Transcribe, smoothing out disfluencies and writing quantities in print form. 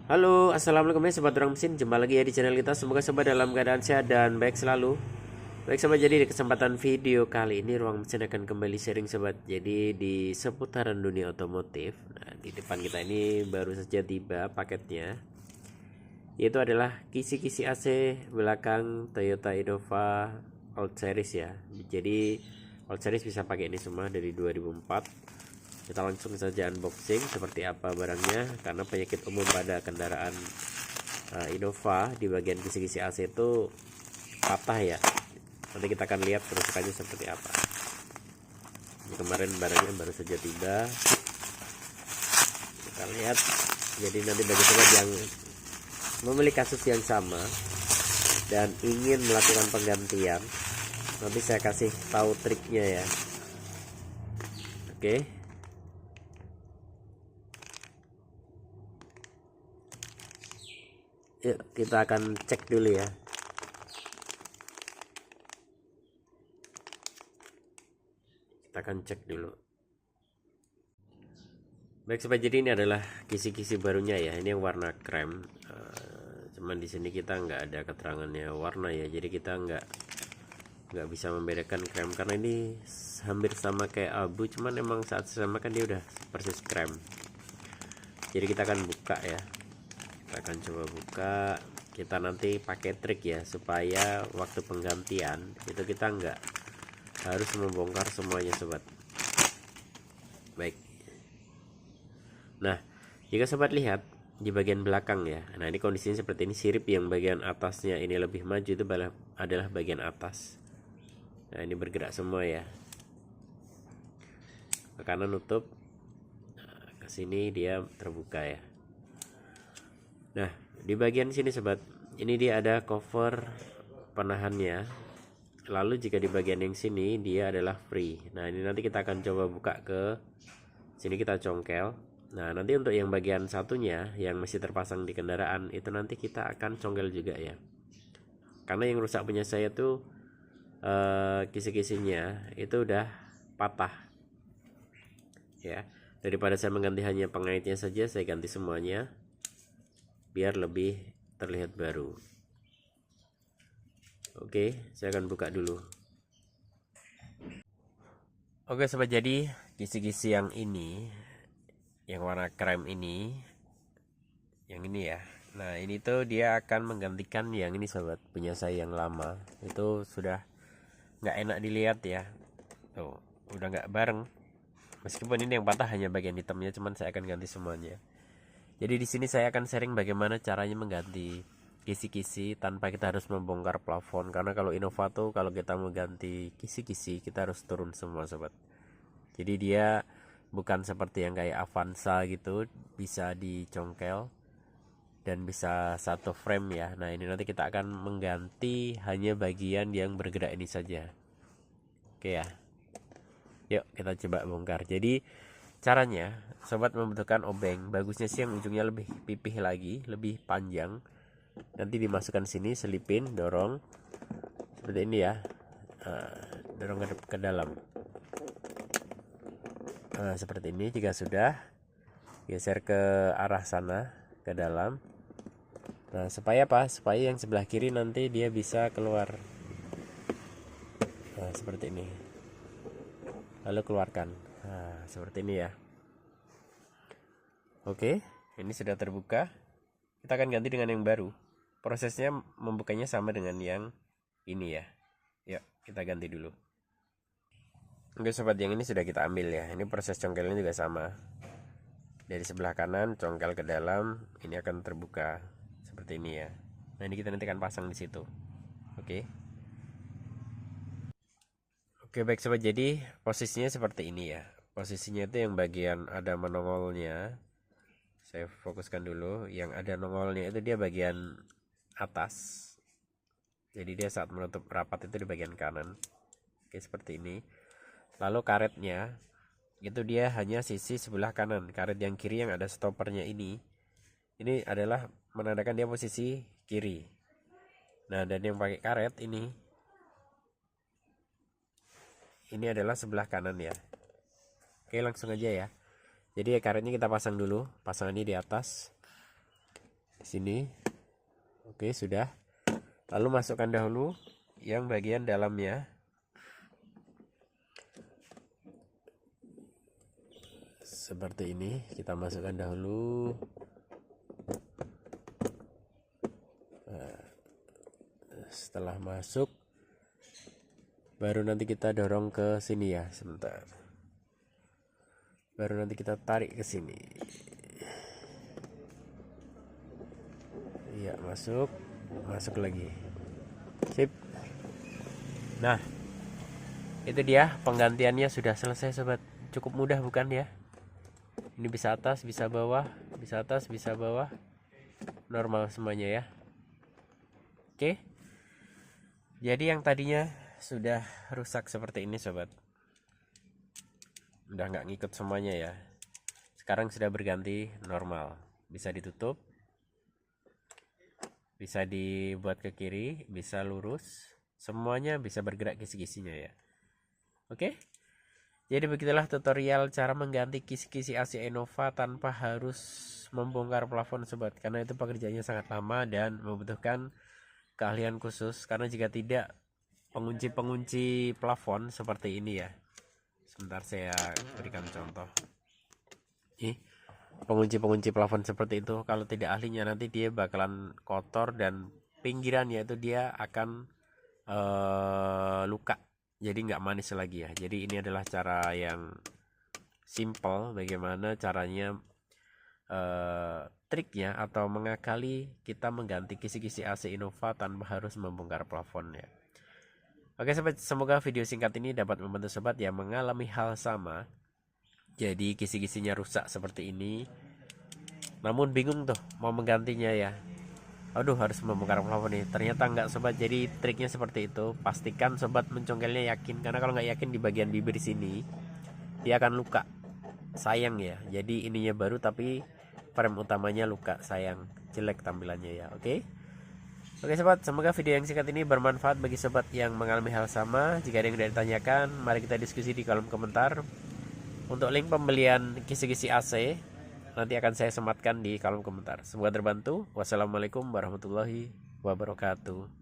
Halo, assalamualaikum ya sobat orang mesin. Jumpa lagi ya di channel kita. Semoga sobat dalam keadaan sehat dan baik selalu. Baik sobat, jadi di kesempatan video kali ini Ruang Mesin akan kembali sharing sobat. Jadi di seputaran dunia otomotif. Nah, di depan kita ini baru saja tiba paketnya. Yaitu adalah kisi-kisi AC belakang Toyota Innova Old Series ya. Jadi Old Series bisa pakai ini semua dari 2004. Kita langsung saja unboxing seperti apa barangnya, karena penyakit umum pada kendaraan Innova di bagian kisi-kisi AC itu patah ya. Nanti kita akan lihat kerusakannya seperti apa. Ini kemarin barangnya baru saja tiba, kita lihat. Jadi nanti bagi sobat yang memiliki kasus yang sama dan ingin melakukan penggantian, nanti saya kasih tahu triknya ya. Oke. Yuk kita akan cek dulu ya. Kita akan cek dulu. Baik sobat, jadi ini adalah kisi-kisi barunya ya. Ini yang warna krem. Cuman di sini kita nggak ada keterangannya warna ya. Jadi kita nggak bisa membedakan krem karena ini hampir sama kayak abu. Cuman emang saat sama kan dia udah persis krem. Jadi kita akan buka ya. Kita akan coba buka. Kita nanti pakai trik ya supaya waktu penggantian itu kita nggak harus membongkar semuanya sobat. Baik. Nah, jika sobat lihat di bagian belakang ya. Nah, ini kondisinya seperti ini. Sirip yang bagian atasnya ini lebih maju itu adalah bagian atas. Nah, ini bergerak semua ya. Ke kanan nutup. Nah, ke sini dia terbuka ya. Nah, di bagian sini sobat, ini dia ada cover penahannya. Lalu jika di bagian yang sini dia adalah free. Nah, ini nanti kita akan coba buka ke sini, kita congkel. Nah, nanti untuk yang bagian satunya yang masih terpasang di kendaraan itu nanti kita akan congkel juga ya. Karena yang rusak punya saya tuh kisi-kisinya itu udah patah. Ya, daripada saya mengganti hanya pengaitnya saja, saya ganti semuanya biar lebih terlihat baru. Oke, saya akan buka dulu. Oke sobat, jadi kisi-kisi yang ini, yang warna krem ini, yang ini ya. Nah, ini tuh dia akan menggantikan yang ini sobat, punya saya yang lama. Itu sudah nggak enak dilihat ya. Tuh, udah nggak bareng. Meskipun ini yang patah hanya bagian hitamnya, cuman saya akan ganti semuanya. Jadi di sini saya akan sharing bagaimana caranya mengganti kisi-kisi tanpa kita harus membongkar plafon. Karena kalau Innova tuh kalau kita mau ganti kisi-kisi kita harus turun semua sobat. Jadi dia bukan seperti yang kayak Avanza gitu, bisa dicongkel dan bisa satu frame ya. Nah, ini nanti kita akan mengganti hanya bagian yang bergerak ini saja. Oke ya. Yuk kita coba bongkar. Jadi caranya, sobat membutuhkan obeng. Bagusnya sih yang ujungnya lebih pipih lagi, lebih panjang. Nanti dimasukkan sini, selipin, dorong seperti ini ya. Dorong ke dalam. Seperti ini. Jika sudah, geser ke arah sana, ke dalam. Nah, supaya apa? Supaya yang sebelah kiri nanti dia bisa keluar. Nah, seperti ini. Lalu keluarkan. Nah, seperti ini ya. Oke, ini sudah terbuka. Kita akan ganti dengan yang baru. Prosesnya membukanya sama dengan yang ini ya. Yuk, kita ganti dulu. Oke sobat, yang ini sudah kita ambil ya. Ini proses congkelnya juga sama. Dari sebelah kanan congkel ke dalam, ini akan terbuka seperti ini ya. Nah, ini kita nanti akan pasang di situ. Oke. Oke baik sobat, jadi posisinya seperti ini ya. Posisinya itu yang bagian ada menongolnya. Saya fokuskan dulu. Yang ada nongolnya itu dia bagian atas. Jadi dia saat menutup rapat itu di bagian kanan. Oke, seperti ini. Lalu karetnya itu dia hanya sisi sebelah kanan. Karet yang kiri yang ada stoppernya ini adalah menandakan dia posisi kiri. Nah, dan yang pakai karet ini adalah sebelah kanan ya. Oke, langsung aja ya. Jadi karetnya kita pasang dulu. Pasang ini di atas. sini. Oke, sudah. Lalu masukkan dahulu yang bagian dalamnya. Seperti ini, kita masukkan dahulu. Nah, setelah masuk, baru nanti kita dorong ke sini ya, sebentar. Baru nanti kita tarik ke sini. Iya, masuk lagi. Sip. Nah, itu dia penggantiannya sudah selesai sobat. Cukup mudah bukan ya? Ini bisa atas, bisa bawah, bisa atas, bisa bawah. Normal semuanya ya. Oke. Jadi yang tadinya sudah rusak seperti ini sobat, udah nggak ngikut semuanya ya. Sekarang sudah berganti normal. Bisa ditutup, bisa dibuat ke kiri, bisa lurus, semuanya bisa bergerak kisi-kisinya ya. Oke. Jadi begitulah tutorial cara mengganti kisi-kisi AC Innova tanpa harus membongkar plafon sobat, karena itu pekerjaannya sangat lama dan membutuhkan keahlian khusus. Karena jika tidak, pengunci plafon seperti ini ya. Sebentar saya berikan contoh. Pengunci plafon seperti itu, kalau tidak ahlinya nanti dia bakalan kotor dan pinggirannya itu dia akan luka. Jadi nggak manis lagi ya. Jadi ini adalah cara yang simple bagaimana caranya, triknya atau mengakali kita mengganti kisi-kisi AC Innova tanpa harus membongkar plafon ya. Oke sobat, semoga video singkat ini dapat membantu sobat yang mengalami hal sama. Jadi kisi-kisinya rusak seperti ini, namun bingung tuh mau menggantinya ya. Aduh, harus membongkar plafon nih. Ternyata enggak sobat. Jadi triknya seperti itu. Pastikan sobat mencongkelnya yakin, karena kalau nggak yakin di bagian bibir sini dia akan luka. Sayang ya. Jadi ininya baru tapi frame utamanya luka. Sayang, jelek tampilannya ya. Oke. Oke sobat, semoga video yang singkat ini bermanfaat bagi sobat yang mengalami hal sama. Jika ada yang tidak ditanyakan, mari kita diskusi di kolom komentar. Untuk link pembelian kisi-kisi AC nanti akan saya sematkan di kolom komentar. Semoga terbantu. Wassalamualaikum warahmatullahi wabarakatuh.